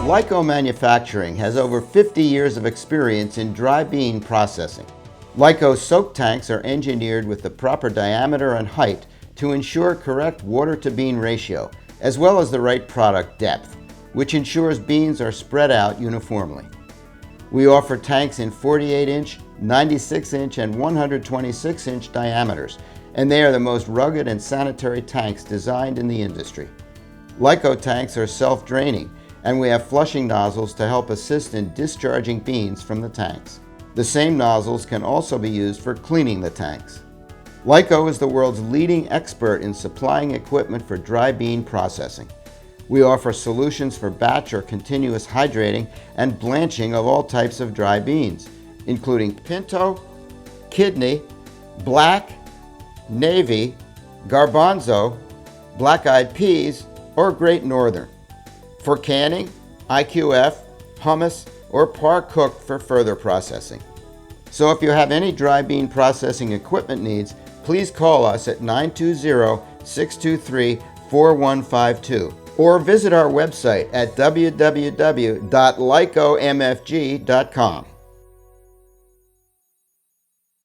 Lyco Manufacturing has over 50 years of experience in dry bean processing. Lyco's soak tanks are engineered with the proper diameter and height to ensure correct water-to-bean ratio, as well as the right product depth, which ensures beans are spread out uniformly. We offer tanks in 48-inch, 96-inch, and 126-inch diameters, and they are the most rugged and sanitary tanks designed in the industry. Lyco tanks are self-draining, and we have flushing nozzles to help assist in discharging beans from the tanks. The same nozzles can also be used for cleaning the tanks. Lyco is the world's leading expert in supplying equipment for dry bean processing. We offer solutions for batch or continuous hydrating and blanching of all types of dry beans, including pinto, kidney, black, navy, garbanzo, black-eyed peas, or Great Northern. For canning, IQF, hummus, or par-cooked for further processing. So if you have any dry bean processing equipment needs, please call us at 920-623-4152 or visit our website at www.lycomfg.com.